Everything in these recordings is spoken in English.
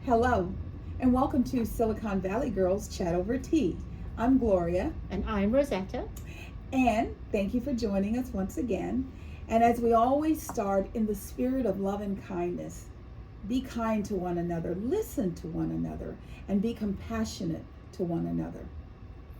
Hello, and welcome to Silicon Valley Girls Chat Over Tea. I'm Gloria, And I'm Rosetta. and thank you for joining us once again. And as we always start in the spirit of love and kindness, be kind to one another, listen to one another, and be compassionate to one another.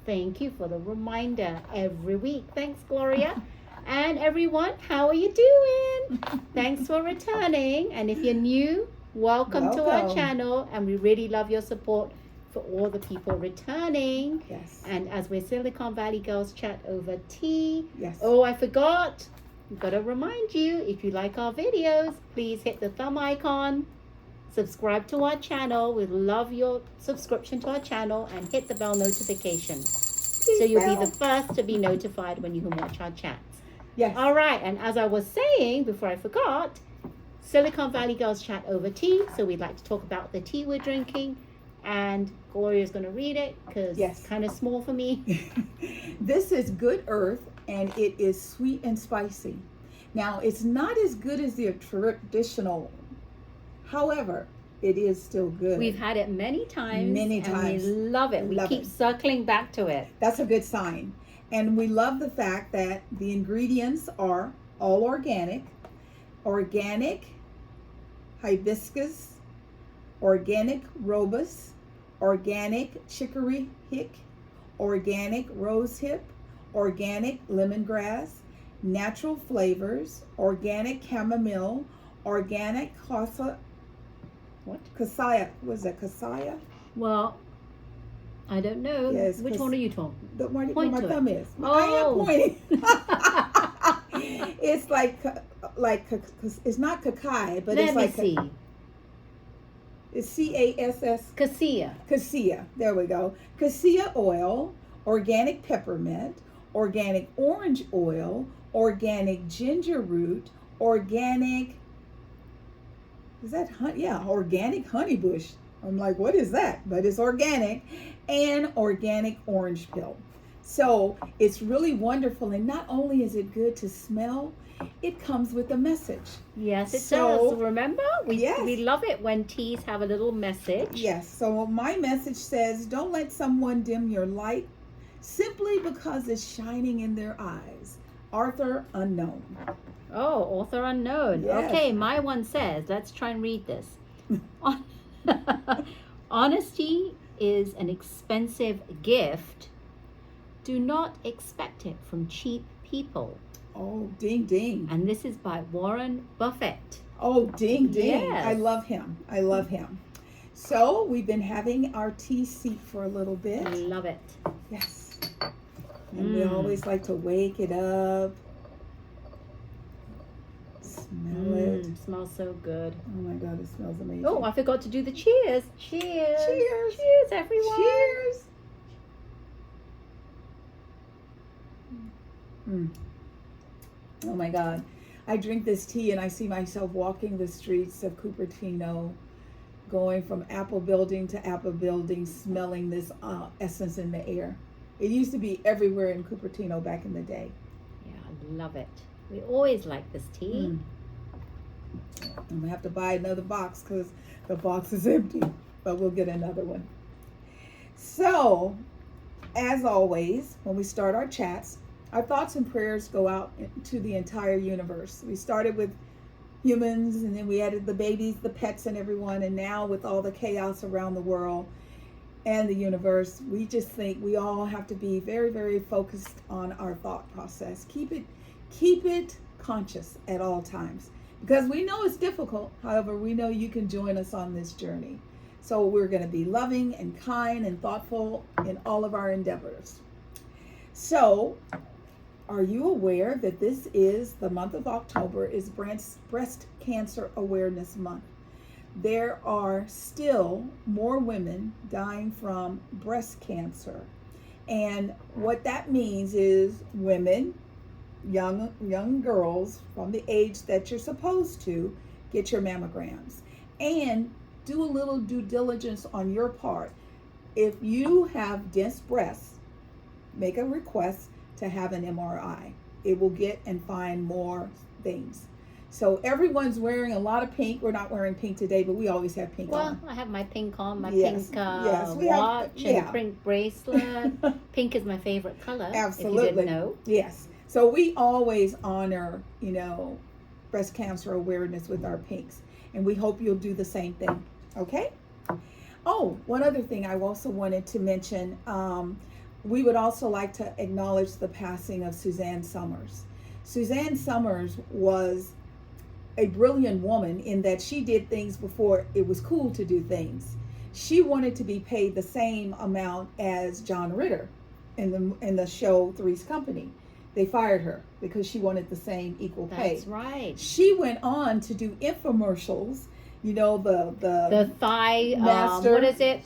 Thank you for the reminder every week. Thanks, Gloria. And everyone, how are you doing? Thanks for returning. And if you're new, welcome to our Welcome. channel. And we really love your support for all the people returning. Yes. And as we're Silicon Valley Girls Chat Over Tea. Yes. Oh, I forgot. We've got to remind you, if you like our videos, please hit the thumb icon. Subscribe to our channel. We love your subscription to our channel and hit the bell notification. So you'll be the first to be notified when you can watch our chats. Yes. All right. And as I was saying before I forgot, Silicon Valley Girls Chat Over Tea. So we'd like to talk about the tea we're drinking. And Gloria's going to read it because Yes. it's kind of small for me. This is Good Earth, and it is sweet and spicy. Now, it's not as good as the traditional. However, it is still good. We've had it many times. Many times. And we love it. We Love keep it. circling back to it. That's a good sign. And we love the fact that the ingredients are all organic hibiscus, organic robus, organic chicory hick, organic rosehip, organic lemongrass, natural flavors, organic chamomile, organic cassia. Was it cassia? Well, I don't know. Yes, Which one are you talking? Where Point my to thumb it. is. I am Oh. pointing. It's it's not cacao, but Let it's me like see. It's CASS. Cassia. Cassia. There we go. Cassia oil, organic peppermint, organic orange oil, organic ginger root, organic. Is that honey? Yeah, organic honey bush. I'm like, what is that? But it's organic, and organic orange peel. So it's really wonderful, and not only is it good to smell, it comes with a message. Yes, it So- does. Remember? Yes. We love it when teas have a little message. Yes, so my message says, don't let someone dim your light simply because it's shining in their eyes. Arthur Unknown. Oh, author unknown. Yes. Okay, my one says, let's try and read this. Honesty is an expensive gift. Do not expect it from cheap people. Oh, ding, ding. And this is by Warren Buffett. Oh, ding, ding. Yes. I love him. I love him. So we've been having our tea seat for a little bit. I love it. Yes. And we Mm. always like to wake it up. Smell it. Smells so good. Oh my God, it smells amazing. Oh, I forgot to do the cheers. Cheers. Cheers. Cheers, everyone. Cheers. Mm. Oh my God. I drink this tea and I see myself walking the streets of Cupertino, going from apple building to apple building, smelling this essence in the air. It used to be everywhere in Cupertino back in the day. Yeah, I love it. We always like this tea. Mm. I'm gonna have to buy another box because the box is empty, but we'll get another one. So, as always, when we start our chats, our thoughts and prayers go out to the entire universe. We started with humans, and then we added the babies, the pets, and everyone, and now with all the chaos around the world and the universe, we just think we all have to be very, very focused on our thought process. Keep it conscious at all times, because we know it's difficult. However, we know you can join us on this journey. So we're going to be loving and kind and thoughtful in all of our endeavors. So, are you aware that this is the month of October is Breast Cancer Awareness Month? There are still more women dying from breast cancer. And what that means is women, young girls from the age that you're supposed to get your mammograms. And do a little due diligence on your part. If you have dense breasts, make a request to have an MRI. It will get and find more things. So everyone's wearing a lot of pink. We're not wearing pink today, but we always have pink Well, on. I have my pink on, my Yes, pink yes, we have- watch yeah. and pink bracelet. Pink is my favorite color. Absolutely. If you didn't know. Yes. So we always honor, breast cancer awareness with our pinks. And we hope you'll do the same thing. Okay? Oh, one other thing I also wanted to mention. We would also like to acknowledge the passing of Suzanne Summers. Suzanne Summers was a brilliant woman in that she did things before it was cool to do things. She wanted to be paid the same amount as John Ritter in the show Three's Company. They fired her because she wanted the same equal pay. That's right. She went on to do infomercials. The thigh. master. What is it?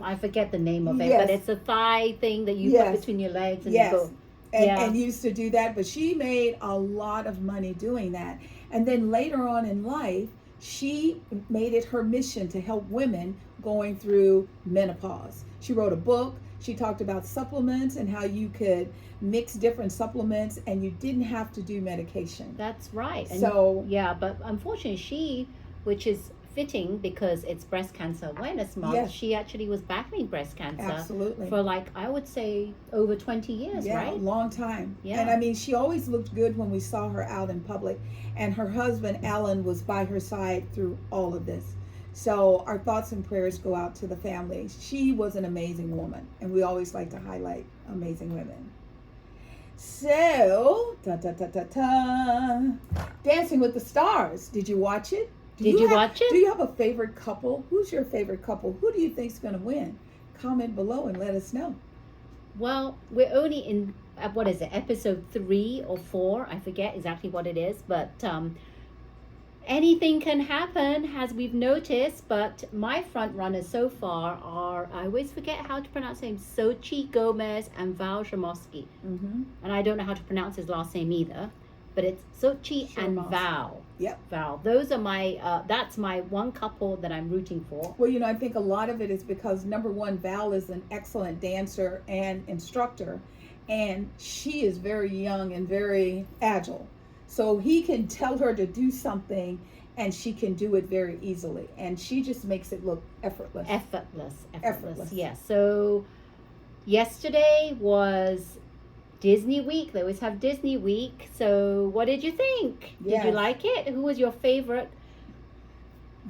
I forget the name of it, Yes. but it's a thigh thing that you Yes. put between your legs and Yes. you go. And used to do that, but she made a lot of money doing that. And then later on in life, she made it her mission to help women going through menopause. She wrote a book. She talked about supplements and how you could mix different supplements and you didn't have to do medication. That's right. And So yeah, but unfortunately which is fitting because it's Breast Cancer Awareness Month, Yes. she actually was battling breast cancer absolutely. for I would say over 20 years, Yeah, right? a long time. Yeah. And I mean, she always looked good when we saw her out in public. And her husband, Alan, was by her side through all of this. So our thoughts and prayers go out to the family. She was an amazing woman. And we always like to highlight amazing women. So, Dancing with the Stars. Did you watch it? Did you watch it? Do you have a favorite couple? Who's your favorite couple? Who do you think's going to win? Comment below and let us know. Well, we're only in, what is it, episode 3 or 4? I forget exactly what it is, but anything can happen, as we've noticed. But my front runners so far are, I always forget how to pronounce his name, Sochi Gomez and Val Shamoski. Mm-hmm. And I don't know how to pronounce his last name either, but it's Sochi and Shamoski. Val. Yep. Val. Those are my, that's my one couple that I'm rooting for. Well, I think a lot of it is because, number one, Val is an excellent dancer and instructor, and she is very young and very agile. So he can tell her to do something, and she can do it very easily. And she just makes it look effortless. Effortless. Yes. So yesterday was Disney Week. They always have Disney Week. So what did you think? Yes. Did you like it? Who was your favorite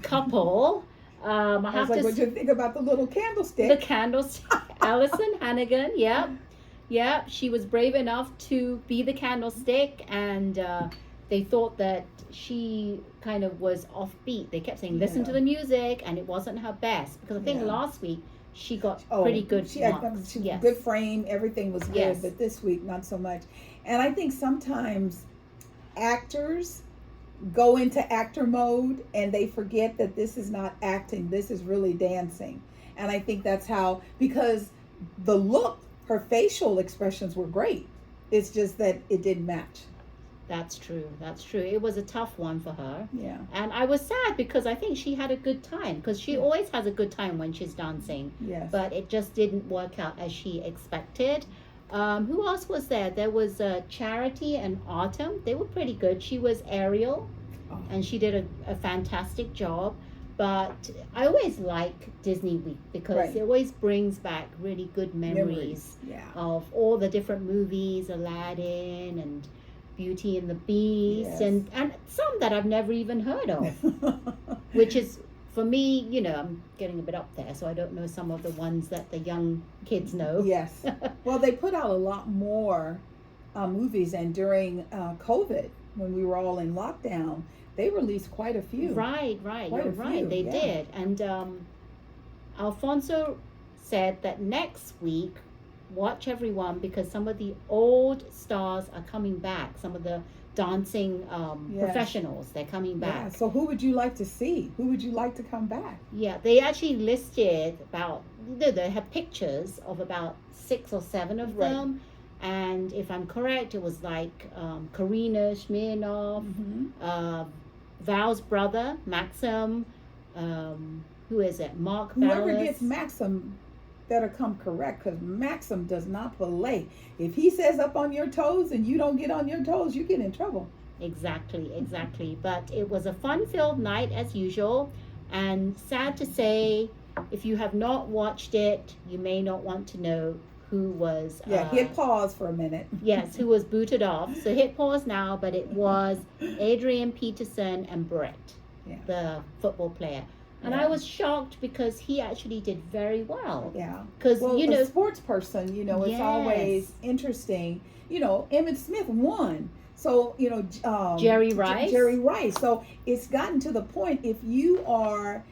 couple? I was like, what do you think about the little candlestick? The candlestick. Allison Hannigan. Yep. Yep. She was brave enough to be the candlestick, and they thought that she kind of was offbeat. They kept saying, listen to the music, and it wasn't her best. Because I think last week she got pretty good she had marks. Yes. Good frame, everything was good, Yes. but this week not so much. And I think sometimes actors go into actor mode and they forget that this is not acting, this is really dancing. And I think that's how, because the look, her facial expressions were great. It's just that it didn't match. That's true. It was a tough one for her. Yeah. And I was sad because I think she had a good time, because she always has a good time when she's dancing. Yes. But it just didn't work out as she expected. Who else was there? There was Charity and Autumn. They were pretty good. She was Ariel, and she did a fantastic job. But I always like Disney Week because it always brings back really good memories of all the different movies, Aladdin and Beauty and the Beast, and some that I've never even heard of, which is, for me, I'm getting a bit up there, so I don't know some of the ones that the young kids know. Yes. Well, they put out a lot more movies, and during COVID, when we were all in lockdown, they released quite a few. Right. You're right. They did. And Alfonso said that next week, watch everyone, because some of the old stars are coming back. Some of the dancing professionals, they're coming back. Yeah. So who would you like to see? Who would you like to come back? Yeah, they actually listed about, they have pictures of about 6 or 7 of them. And if I'm correct, it was like Karina Smirnoff, Val's brother, Maxim, who is it? Mark Whoever Ballas. gets Maxim better come correct, because Maxim does not play. If he says up on your toes and you don't get on your toes, you get in trouble. Exactly. But it was a fun-filled night as usual. And sad to say, if you have not watched it, you may not want to know who was. Hit pause for a minute. Yes, who was booted off. So hit pause now, but it was Adrian Peterson and Brett, the football player. And I was shocked because he actually did very well. Yeah. Because, a sports person, it's always interesting. Emmitt Smith won. So, Jerry Rice. So it's gotten to the point, if you are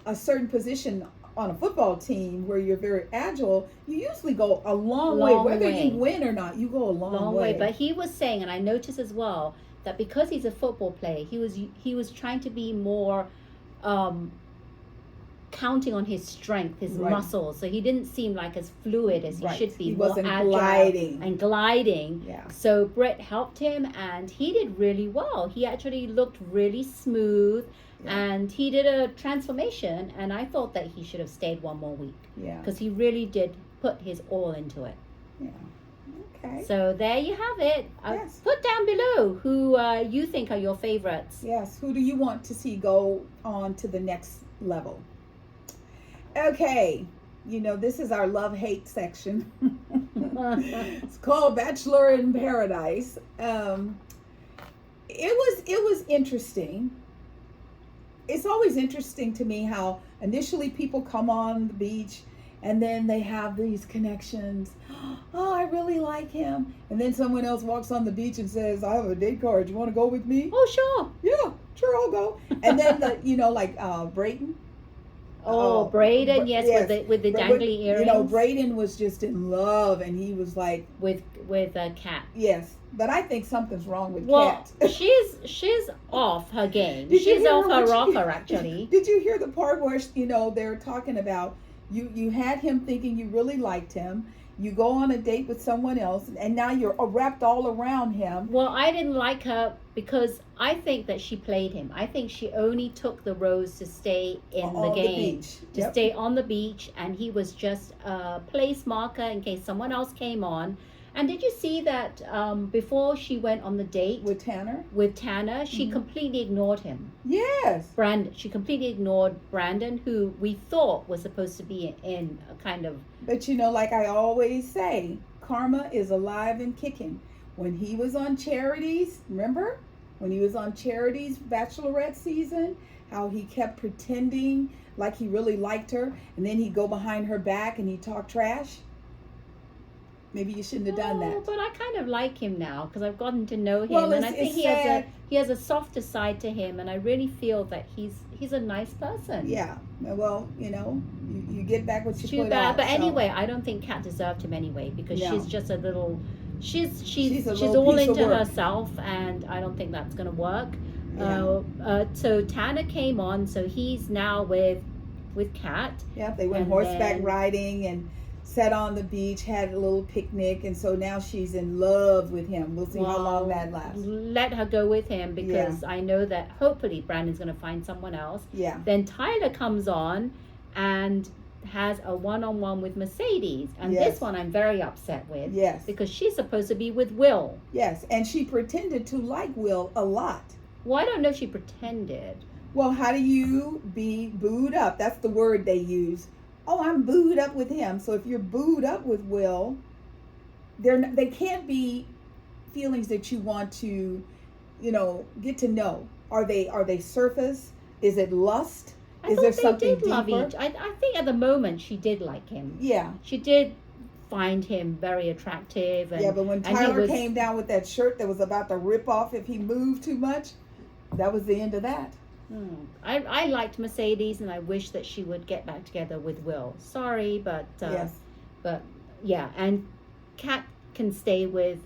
a certain position on a football team where you're very agile, you usually go a long way. Whether you win or not, you go a long way. But he was saying, and I noticed as well, that because he's a football player, he was trying to be more counting on his strength, his muscles. So he didn't seem like as fluid as he should be. He wasn't more agile gliding. Yeah. So Brett helped him, and he did really well. He actually looked really smooth. And he did a transformation, and I thought that he should have stayed one more week. Yeah. Because he really did put his all into it. Yeah. Okay. So there you have it. Yes. Put down below who you think are your favorites. Yes. Who do you want to see go on to the next level? Okay. This is our love-hate section. It's called Bachelor in Paradise. It was interesting. It's always interesting to me how initially people come on the beach and then they have these connections. Oh, I really like him. And then someone else walks on the beach and says, I have a date card. You want to go with me? Oh, sure. Yeah, sure, I'll go. And then, Brayden. Braden, yes. with the dangly earrings. Braden was just in love, and he was like with Kat. Yes, but I think something's wrong with Kat. she's off her game. She's off her rocker, actually. Did you hear the part where they're talking about you had him thinking you really liked him? You go on a date with someone else, and now you're wrapped all around him. Well, I didn't like her because I think that she played him. I think she only took the rose to stay in the game, to stay on the beach, and he was just a place marker in case someone else came on. And did you see that before she went on the date with Tanner? She completely ignored him. Yes. She completely ignored Brandon, who we thought was supposed to be in a kind of. But like I always say, karma is alive and kicking. When he was on Charity's, remember? When he was on Charity's Bachelorette season, how he kept pretending like he really liked her, and then he'd go behind her back and he'd talk trash. Maybe you shouldn't have done that. But I kind of like him now because I've gotten to know him, and I think he has a softer side to him, and I really feel that he's a nice person. Yeah. Well, you get back what you Too put bad, out. but anyway, I don't think Kat deserved him anyway because she's just a little. She's little all piece of into work. herself, and I don't think that's going to work. Yeah. So Tanner came on, so he's now with Kat. Yeah, they went horseback riding and sat on the beach, had a little picnic, and so now she's in love with him. We'll see how long that lasts. Let her go with him because I know that hopefully Brandon's going to find someone else. Yeah. Then Tyler comes on and has a one-on-one with Mercedes, and this one I'm very upset with. Yes. Because she's supposed to be with Will. Yes, and she pretended to like Will a lot. Well, I don't know if she pretended. Well, how do you be booed up? That's the word they use. Oh, I'm booed up with him. So if you're booed up with Will, they can't be feelings that you want to, get to know. Are they surface? Is it lust? Is there something deeper? Love each. I think at the moment she did like him. Yeah. She did find him very attractive. And, but when Tyler came down with that shirt that was about to rip off if he moved too much, that was the end of that. I liked Mercedes, and I wish that she would get back together with Will. Sorry, but and Kat can stay with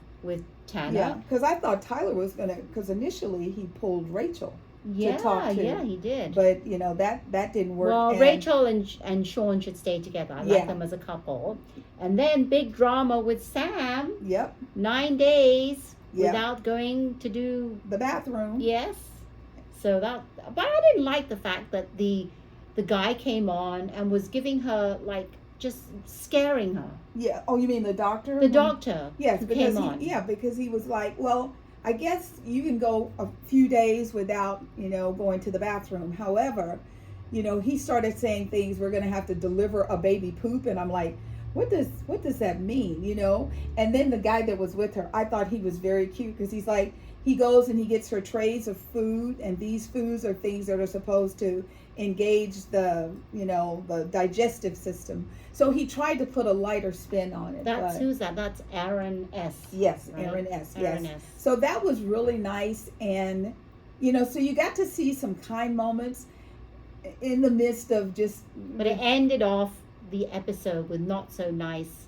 Tanner. Yeah, because I thought Tyler was because initially he pulled Rachel to talk to. Yeah, he did. But that didn't work. Well, Rachel and Sean should stay together. I like them as a couple. And then big drama with Sam. Yep. 9 days without going to do the bathroom. Yes. So but I didn't like the fact that the guy came on and was giving her just scaring her. Yeah. Oh, you mean the doctor? The doctor. Yes, because because he was like, well, I guess you can go a few days without, going to the bathroom. However, he started saying things, we're going to have to deliver a baby poop. And I'm like, what does that mean? And then the guy that was with her, I thought he was very cute, because he's like, he goes and he gets her trays of food, and these foods are things that are supposed to engage the digestive system. So he tried to put a lighter spin on it. Who's that? That's Aaron S. Yes, right? Aaron S. Aaron Yes. S. So that was really nice, and so you got to see some kind moments in the midst of just. But it ended off the episode with not so nice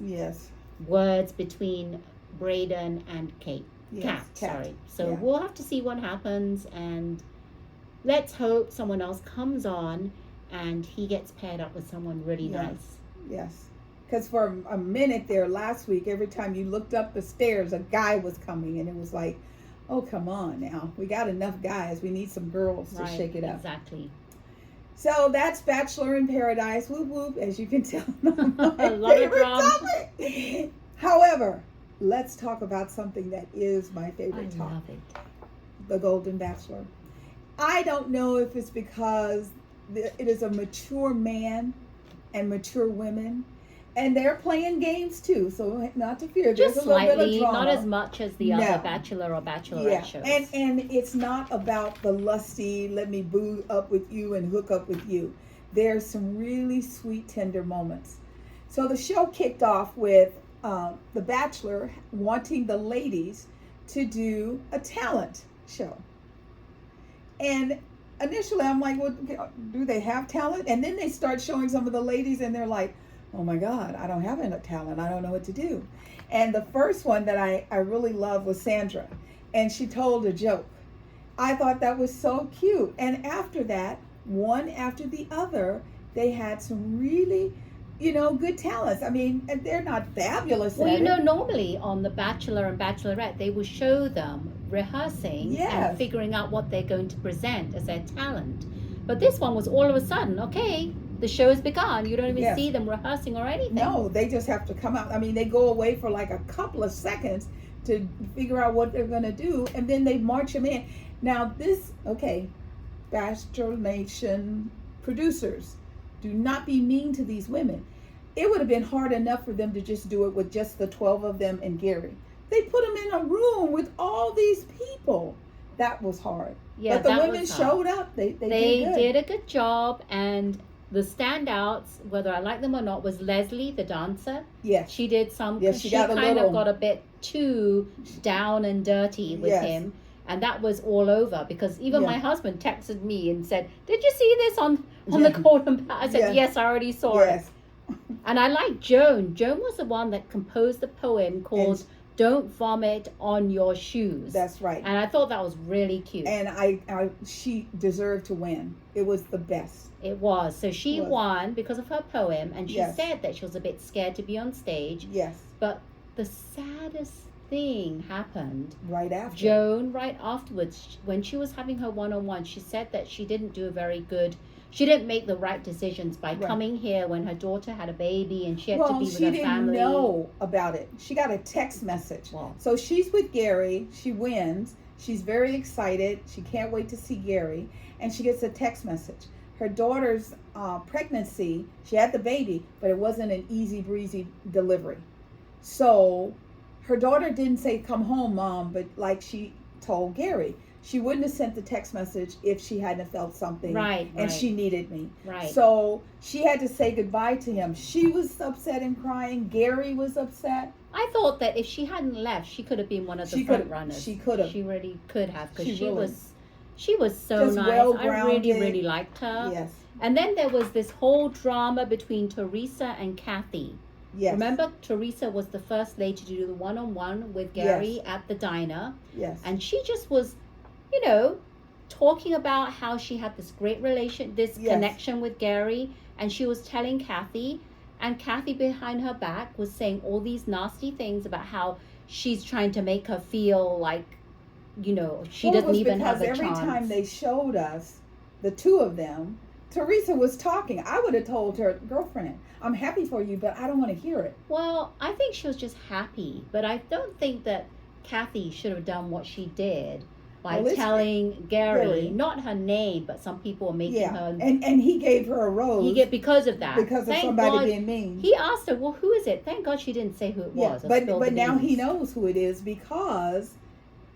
words between Braden and Kat. Sorry. So we'll have to see what happens, and let's hope someone else comes on and he gets paired up with someone really nice. Yes. Because for a minute there last week, every time you looked up the stairs, a guy was coming, and it was like, oh, come on now. We got enough guys. We need some girls to shake it up. Exactly. So that's Bachelor in Paradise. Whoop, whoop, as you can tell. I love it. However, let's talk about something that is my favorite topic. Love it. The Golden Bachelor. I don't know if it's because it is a mature man and mature women, and they're playing games too, so not to fear. Just there's a little slightly, bit of drama. not as much as the other Bachelor or Bachelorette shows. And it's not about the lusty, let me boo up with you and hook up with you. There's some really sweet, tender moments. So the show kicked off with the Bachelor wanting the ladies to do a talent show. And initially I'm like, well, do they have talent? And then they start showing some of the ladies, and they're like, oh my God, I don't have any talent. I don't know what to do. And the first one that I really loved was Sandra. And she told a joke. I thought that was so cute. And after that, one after the other, they had some really, good talents. I mean, they're not fabulous. Well, normally on The Bachelor and Bachelorette, they will show them rehearsing and figuring out what they're going to present as their talent. But this one was all of a sudden, okay, the show's begun. You don't even see them rehearsing or anything. No, they just have to come out. I mean, they go away for like a couple of seconds to figure out what they're going to do, and then they march them in. Now Bachelor Nation producers, do not be mean to these women. It would have been hard enough for them to just do it with just the 12 of them and Gary. They put them in a room with all these people. That was hard. Yeah, but the women showed up. They did a good job, and the standouts, whether I like them or not, was Leslie, the dancer. Yes. She did some. Yes, she got a bit too down and dirty with him. And that was all over, because even my husband texted me and said, did you see this on the Golden Bachelor? I said, yes, I already saw it. And I like Joan. Joan was the one that composed the poem called Don't Vomit on Your Shoes. That's right. And I thought that was really cute. And she deserved to win. It was the best. It was. So she won because of her poem, and she said that she was a bit scared to be on stage. Yes. But the saddest thing happened right after. Joan, right afterwards, when she was having her one-on-one, she said that she didn't she didn't make the right decisions by coming here when her daughter had a baby and she had to be with her family. She didn't know about it. She got a text message. Wow. So she's with Gary. She wins. She's very excited. She can't wait to see Gary. And she gets a text message. Her daughter's pregnancy, she had the baby, but it wasn't an easy breezy delivery. So her daughter didn't say, come home, Mom, but like she told Gary. She wouldn't have sent the text message if she hadn't felt something. And she needed me. So she had to say goodbye to him. She was upset and crying. Gary was upset. I thought that if she hadn't left, she could have been one of the front runners. She could have. She really could have, because she was so just nice. I really liked her. Yes. And then there was this whole drama between Teresa and Kathy. Yes. Remember, Teresa was the first lady to do the one-on-one with Gary at the diner. Yes. And she just was, talking about how she had this great connection with Gary, and she was telling Kathy, and Kathy behind her back was saying all these nasty things about how she's trying to make her feel like, she doesn't even have a chance. Every time they showed us the two of them, Teresa was talking. I would have told her, girlfriend, I'm happy for you, but I don't want to hear it. Well, I think she was just happy, but I don't think that Kathy should have done what she did by Well, telling Gary, not her name, but some people are making her. And he gave her a rose. Because of that. Because of Thank somebody God, being mean. He asked her, well, who is it? Thank God she didn't say who it was. But now he knows who it is because,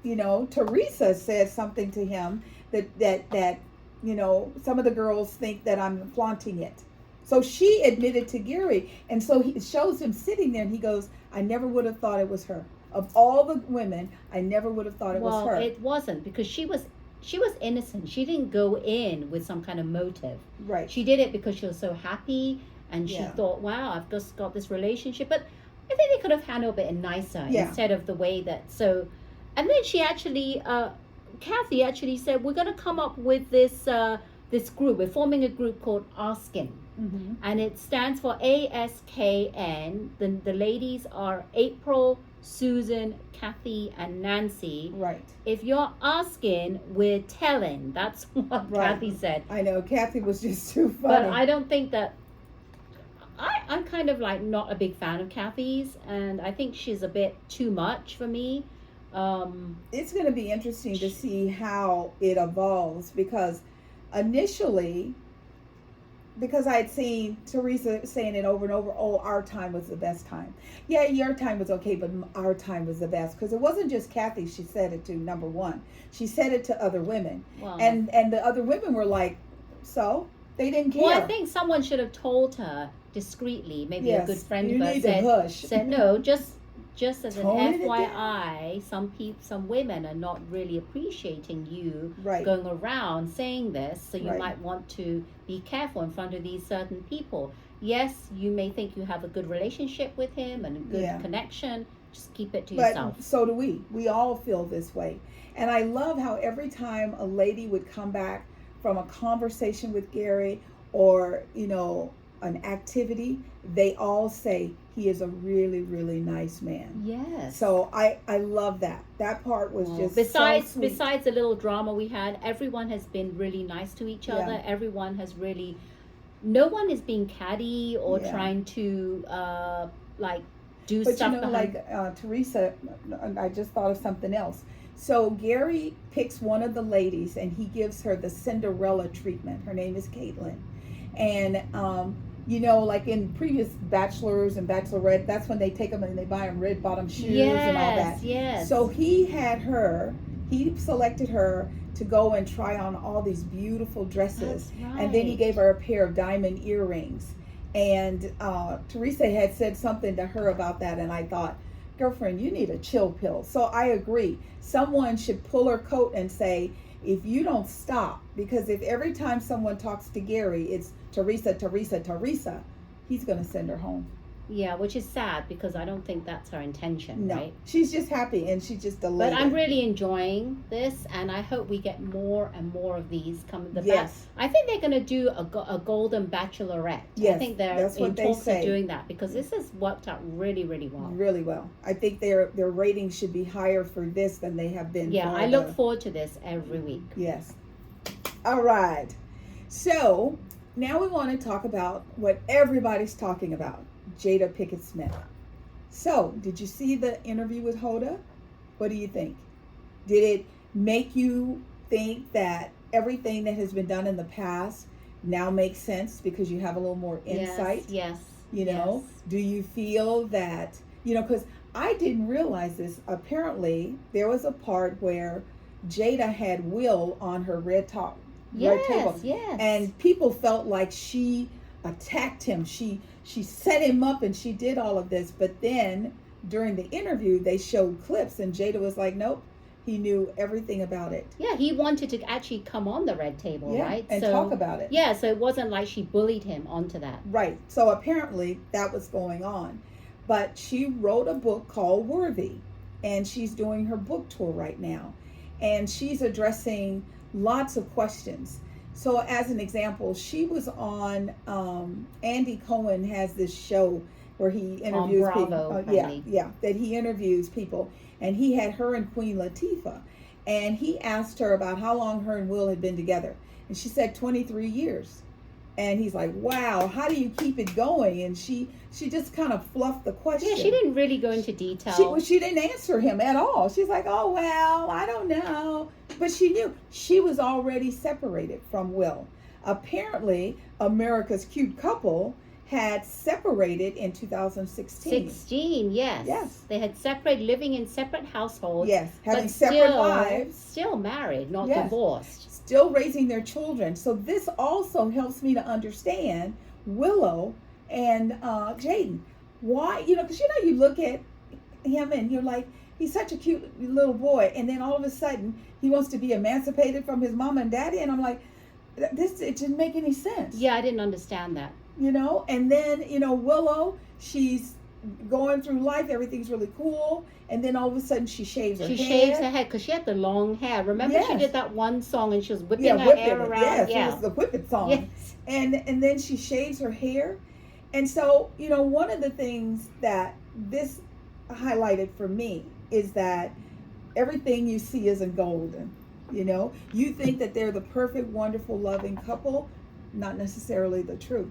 Teresa said something to him that some of the girls think that I'm flaunting it. So she admitted to Gary, and so it shows him sitting there, and he goes, I never would have thought it was her. Of all the women, I never would have thought it was her. Well, it wasn't, because she was innocent. She didn't go in with some kind of motive. Right. She did it because she was so happy, and she thought, wow, I've just got this relationship. But I think they could have handled it nicer instead of the way that. So, and then she actually, Kathy actually said, we're going to come up with this group. We're forming a group called Askin. Mm-hmm. And it stands for ASKN. The ladies are April, Susan, Kathy, and Nancy. Right. If you're asking, we're telling. That's what Kathy said. I know. Kathy was just too funny. But I don't think that... I'm kind of like not a big fan of Kathy's, and I think she's a bit too much for me. It's going to be interesting to see how it evolves, because initially... Because I had seen Teresa saying it over and over, oh, our time was the best time. Yeah, your time was okay, but our time was the best. Because it wasn't just Kathy she said it to, number one. She said it to other women. Wow. And the other women were like, so? They didn't care. Well, I think someone should have told her discreetly, maybe a good friend of hers said, no, just as an FYI, some women are not really appreciating you going around saying this, so you might want to be careful in front of these certain people. Yes, you may think you have a good relationship with him and a good connection. Just keep it to yourself. So do we. We all feel this way. And I love how every time a lady would come back from a conversation with Gary or, an activity, they all say he is a really, really nice man. Yes. So I love that. That part was just besides so sweet. Besides the little drama we had, everyone has been really nice to each other. Everyone has really, no one is being catty or trying to do stuff. But Teresa, I just thought of something else. So Gary picks one of the ladies and he gives her the Cinderella treatment. Her name is Caitlin. And, like in previous Bachelors and Bachelorette, that's when they take them and they buy them red bottom shoes and all that. Yes. So he selected her to go and try on all these beautiful dresses. That's right. And then he gave her a pair of diamond earrings. And Teresa had said something to her about that. And I thought, girlfriend, you need a chill pill. So I agree. Someone should pull her coat and say, if you don't stop, because if every time someone talks to Gary, it's Teresa, he's going to send her home. Yeah, which is sad because I don't think that's her intention, right? She's just happy and she's just delighted. But I'm really enjoying this, and I hope we get more and more of these coming. I think they're going to do a golden bachelorette. Yes, I think they're in talks of doing that because this has worked out really, really well. Really well. I think their ratings should be higher for this than they have been. Yeah, I look forward to this every week. Yes. All right. So now we want to talk about what everybody's talking about. Jada Pinkett Smith. So, did you see the interview with Hoda? What do you think? Did it make you think that everything that has been done in the past now makes sense because you have a little more insight? Yes. Do you feel that, because I didn't realize this. Apparently, there was a part where Jada had Will on her red table. Yes. And people felt like she attacked him. She set him up and she did all of this. But then during the interview, they showed clips and Jada was like, nope, he knew everything about it. Yeah, he wanted to actually come on the red table, right? And talk about it. Yeah, so it wasn't like she bullied him onto that. Right. So apparently that was going on. But she wrote a book called Worthy. And she's doing her book tour right now. And she's addressing lots of questions. So as an example, she was on, Andy Cohen has this show where he interviews people. That he interviews people. And he had her and Queen Latifah. And he asked her about how long her and Will had been together. And she said 23 years. And he's like, wow, how do you keep it going? And she just kind of fluffed the question. Yeah, she didn't really go into detail. She didn't answer him at all. She's like, oh, well, I don't know. But she knew she was already separated from Will. Apparently, America's Cute Couple had separated in 2016. 16, yes. Yes. They had separated, living in separate households. Yes, having but separate lives. Still married, not Yes. divorced. Still raising their children. So this also helps me to understand Willow and Jaden. Why? Because you look at him and you're like, he's such a cute little boy. And then all of a sudden, he wants to be emancipated from his mom and daddy. And I'm like, it didn't make any sense. Yeah, I didn't understand that. And then, Willow, she's going through life. Everything's really cool. And then all of a sudden she shaves her hair. She shaves her head because she had the long hair. Remember she did that one song and she was whipping her whipping hair it. around? Yes, yeah. It was the whip it song. Yes. And then she shaves her hair. And so, one of the things that this highlighted for me is that everything you see isn't golden. You think that they're the perfect, wonderful, loving couple. Not necessarily the truth.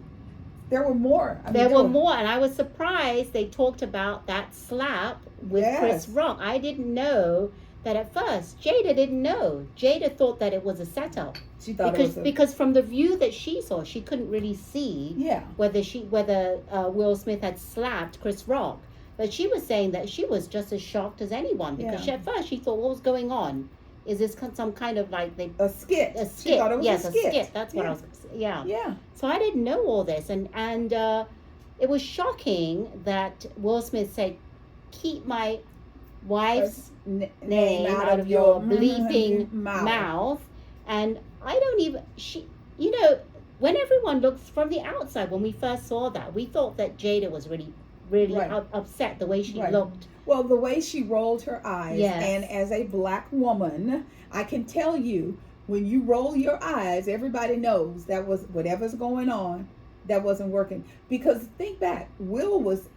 There were more. There were more, and I was surprised they talked about that slap with Yes. Chris Rock. I didn't know that at first. Jada didn't know. Jada thought that it was a setup. She thought because from the view that she saw, she couldn't really see whether Will Smith had slapped Chris Rock. But she was saying that she was just as shocked as anyone because at first she thought, what was going on? Is this some kind of like a skit? A skit. She thought it was yes, a skit. That's what I was. Yeah. Yeah. So I didn't know all this, and it was shocking that Will Smith said, "Keep my wife's name out of your bleeping mouth." And I don't even. When everyone looks from the outside, when we first saw that, we thought that Jada was really upset the way she looked. Well, the way she rolled her eyes, yes. And as a black woman, I can tell you, when you roll your eyes, everybody knows that was whatever's going on, that wasn't working. Because think back, Will was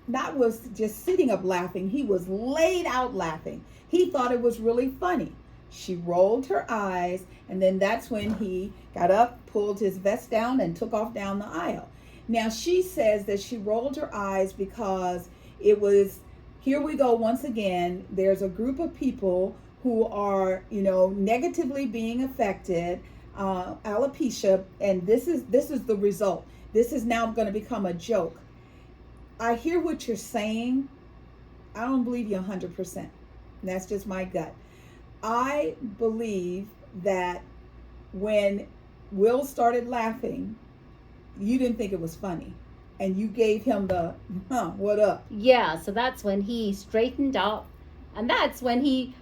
just sitting up laughing. He was laid out laughing. He thought it was really funny. She rolled her eyes, and then that's when he got up, pulled his vest down, and took off down the aisle. Now, she says that she rolled her eyes because it was, here we go once again, there's a group of people who are, negatively being affected, alopecia, and this is the result. This is now going to become a joke. I hear what you're saying. I don't believe you 100%. That's just my gut. I believe that when Will started laughing, you didn't think it was funny. And you gave him the, what up? Yeah, so that's when he straightened up. And that's when he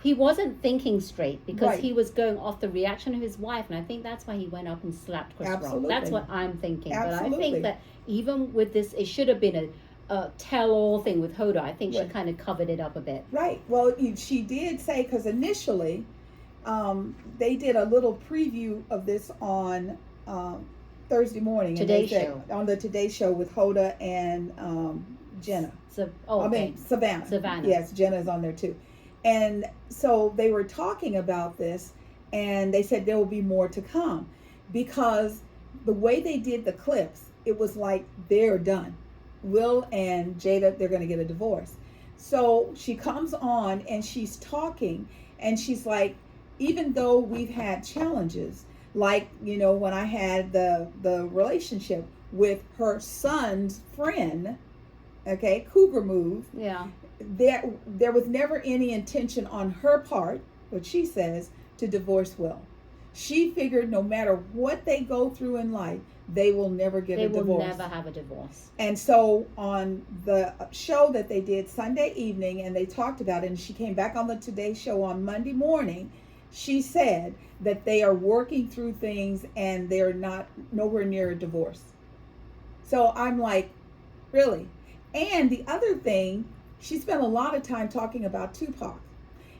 wasn't thinking straight because he was going off the reaction of his wife. And I think that's why he went up and slapped Chris Rock. That's what I'm thinking. Absolutely. But I think that even with this, it should have been a tell-all thing with Hoda. I think she kind of covered it up a bit. Right. Well, she did say, because initially they did a little preview of this on Thursday morning. Today Show. On the Today Show with Hoda and Jenna. Savannah. Yes, Jenna's on there too. And so they were talking about this, and they said there will be more to come because the way they did the clips, it was like they're done. Will and Jada, they're going to get a divorce. So she comes on and she's talking, and she's like, even though we've had challenges, like, when I had the relationship with her son's friend, Cougar Move. Yeah. There was never any intention on her part, what she says, to divorce Will. She figured no matter what they go through in life, they will never get a divorce. They will never have a divorce. And so on the show that they did Sunday evening, and they talked about it, and she came back on the Today Show on Monday morning, she said that they are working through things and they're nowhere near a divorce. So I'm like, really? And the other thing, she spent a lot of time talking about Tupac.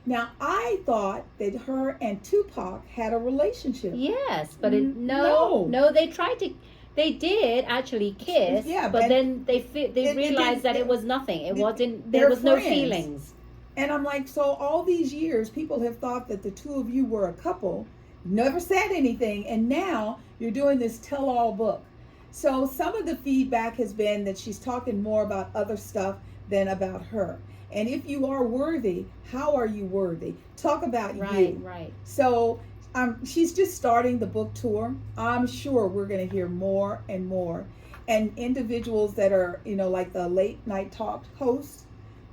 Now, I thought that her and Tupac had a relationship. Yes, but no, they did actually kiss, but then they realized that it was nothing. It wasn't, there was no feelings. And I'm like, so all these years, people have thought that the two of you were a couple, never said anything, and now You're doing this tell-all book. So some of the feedback has been that she's talking more about other stuff than about her. And if you are worthy, how are you worthy? Talk about you. Right. So she's just starting the book tour. I'm sure we're going to hear more and more. And individuals that are, like the late night talk hosts,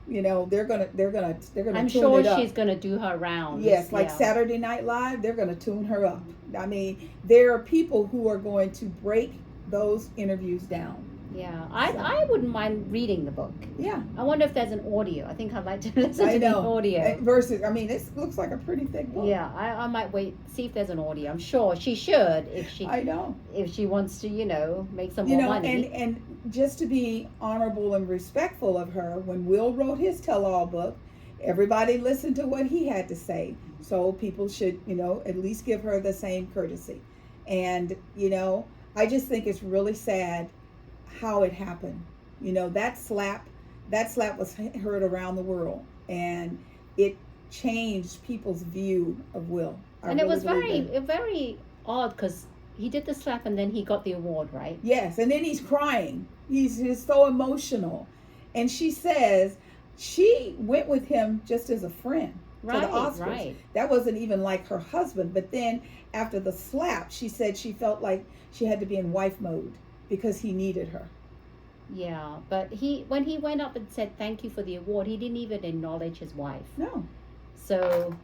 they're gonna I'm tune sure it up. she's gonna do her rounds. Yes, like Saturday Night Live, they're gonna tune her up. I mean, there are people who are going to break those interviews down. Yeah, I wouldn't mind reading the book. Yeah. I wonder if there's an audio. I think I'd like to listen to the audio. Versus, this looks like a pretty thick book. Yeah, I might see if there's an audio. I'm sure she should if she. I know. If she wants to, make some more money. And just to be honorable and respectful of her, when Will wrote his tell-all book, everybody listened to what he had to say. So people should, at least give her the same courtesy. And, I just think it's really sad how it happened. That slap was heard around the world, and it changed people's view of Will. And it was very odd because he did the slap and then he got the award, right? Yes, and then he's crying. He's just so emotional. And she says she went with him just as a friend to the Oscars. Right. That wasn't even like her husband. But then after the slap, she said she felt like she had to be in wife mode because he needed her. Yeah, but when he went up and said thank you for the award, he didn't even acknowledge his wife. No. So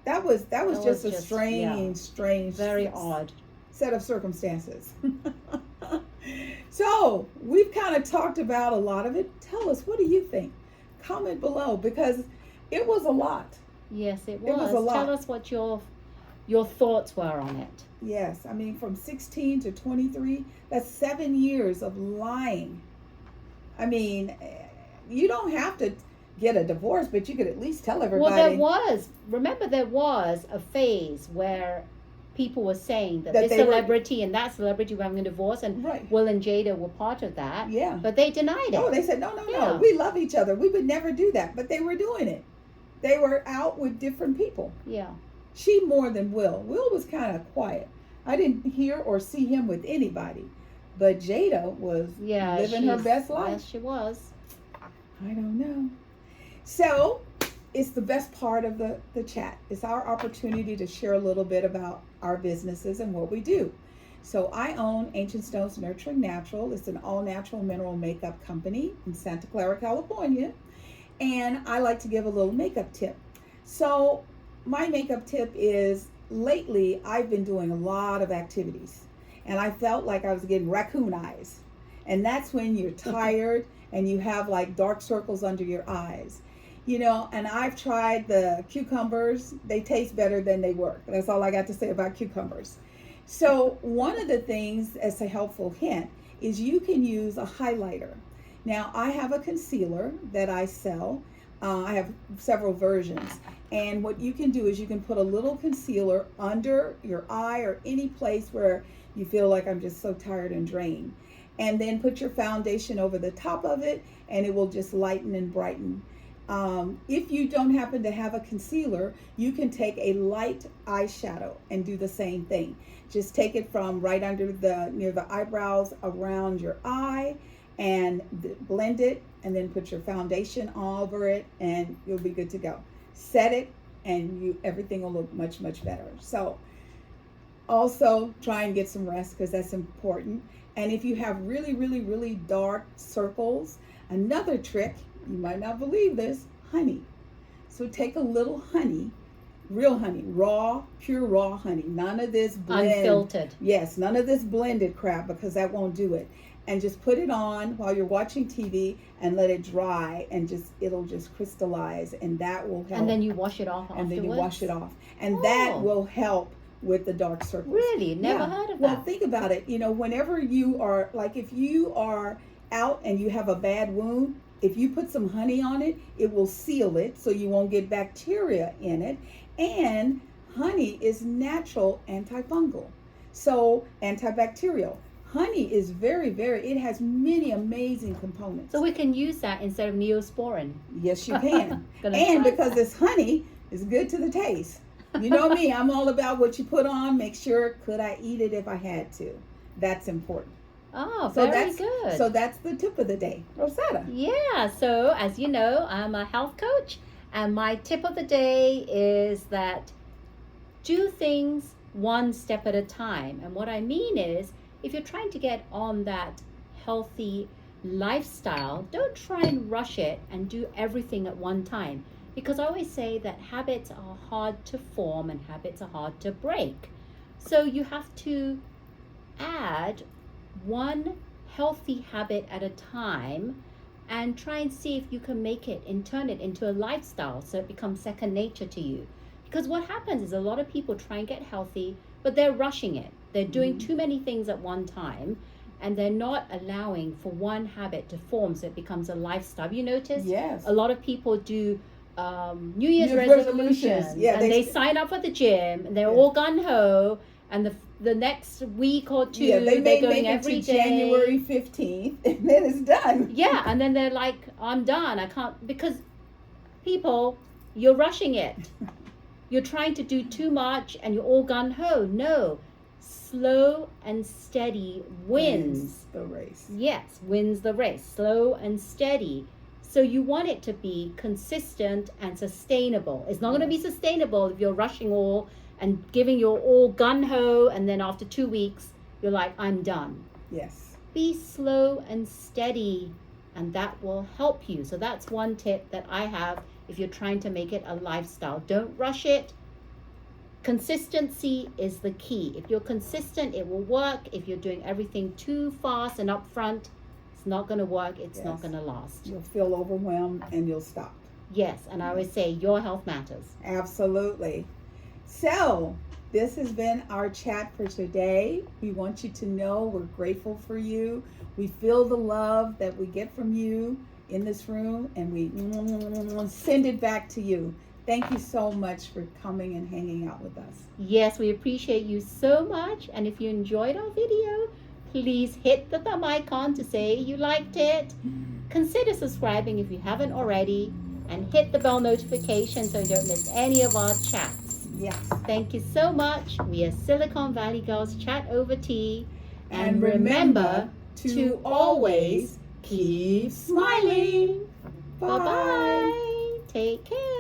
that was just a strange, very odd set of circumstances. So we've kind of talked about a lot of it. Tell us, what do you think? Comment below, because it was a lot. Yes, it was. It was a lot. Tell us what your thoughts were on it. Yes, from 16 to 23, that's 7 years of lying. You don't have to get a divorce, but you could at least tell everybody. Well, there was a phase where people were saying that this celebrity and that celebrity were having a divorce, and right. Will and Jada were part of that. Yeah. But they denied it. Oh, they said, no, we love each other. We would never do that. But they were doing it. They were out with different people. Yeah. She more than Will. Will was kind of quiet. I didn't hear or see him with anybody. But Jada was living her best life. Yes, she was. I don't know. So it's the best part of the chat. It's our opportunity to share a little bit about our businesses and what we do. So I own Ancient Stones Nurturing Natural. It's an all-natural mineral makeup company in Santa Clara, California. And I like to give a little makeup tip. So my makeup tip is, lately I've been doing a lot of activities. And I felt like I was getting raccoon eyes. And that's when you're tired and you have like dark circles under your eyes. And I've tried the cucumbers. They taste better than they work. That's all I got to say about cucumbers. So one of the things, as a helpful hint, is you can use a highlighter. Now, I have a concealer that I sell. I have several versions. And what you can do is you can put a little concealer under your eye or any place where you feel like I'm just so tired and drained. And then put your foundation over the top of it, and it will just lighten and brighten. If you don't happen to have a concealer, you can take a light eyeshadow and do the same thing. Just take it from right under near the eyebrows around your eye and blend it, and then put your foundation all over it, and you'll be good to go. Set it, and everything will look much, much better. So also try and get some rest, because that's important. And if you have really, really, really dark circles, another trick, you might not believe this, honey. So take a little honey, real honey, pure raw honey. None of this unfiltered. Yes, none of this blended crap, because that won't do it. And just put it on while you're watching TV and let it dry, and it'll just crystallize, and that will help. And then you wash it off afterwards? And then you wash it off. And that will help with the dark circles. Really? Never heard of that. Well, think about it. Whenever you are, like if you are out and you have a bad wound, if you put some honey on it, it will seal it so you won't get bacteria in it. And honey is natural antifungal, so antibacterial. Honey is very, very, it has many amazing components. So we can use that instead of Neosporin. Yes, you can. And because it's honey, it's good to the taste. You know me, I'm all about what you put on. Make sure, could I eat it if I had to? That's important. Oh, So very good. So that's the tip of the day. Rosetta. Yeah, so as you know, I'm a health coach, and my tip of the day is that do things one step at a time. And what I mean is, if you're trying to get on that healthy lifestyle, don't try and rush it and do everything at one time. Because I always say that habits are hard to form and habits are hard to break. So you have to add one healthy habit at a time and try and see if you can make it and turn it into a lifestyle so it becomes second nature to you. Because what happens is a lot of people try and get healthy, but they're rushing it. They're doing too many things at one time, and they're not allowing for one habit to form so it becomes a lifestyle. Have you noticed? Yes. A lot of people do New Year's resolutions. Yeah, and they sign up for the gym, and they're all gung-ho, and the next week or two, they may they're going make it every to day. January 15th, and then it's done. Yeah, and then they're like, I'm done. I can't, because people, you're rushing it. You're trying to do too much, and you're all gung-ho. No, slow and steady wins the race. Yes, wins the race. Slow and steady. So you want it to be consistent and sustainable. It's not going to be sustainable if you're rushing all and giving your all gung-ho, and then after 2 weeks, you're like, I'm done. Yes. Be slow and steady, and that will help you. So that's one tip that I have if you're trying to make it a lifestyle. Don't rush it. Consistency is the key. If you're consistent, it will work. If you're doing everything too fast and upfront, it's not going to work. It's not going to last. You'll feel overwhelmed and you'll stop. Yes, and I always say your health matters. Absolutely. So, this has been our chat for today. We want you to know we're grateful for you. We feel the love that we get from you in this room, and we send it back to you. Thank you so much for coming and hanging out with us. Yes, we appreciate you so much. And if you enjoyed our video, please hit the thumb icon to say you liked it. Consider subscribing if you haven't already, and hit the bell notification so you don't miss any of our chats. Yes. Thank you so much. We are Silicon Valley Girls Chat Over Tea. And remember to always keep smiling. Bye-bye. Take care.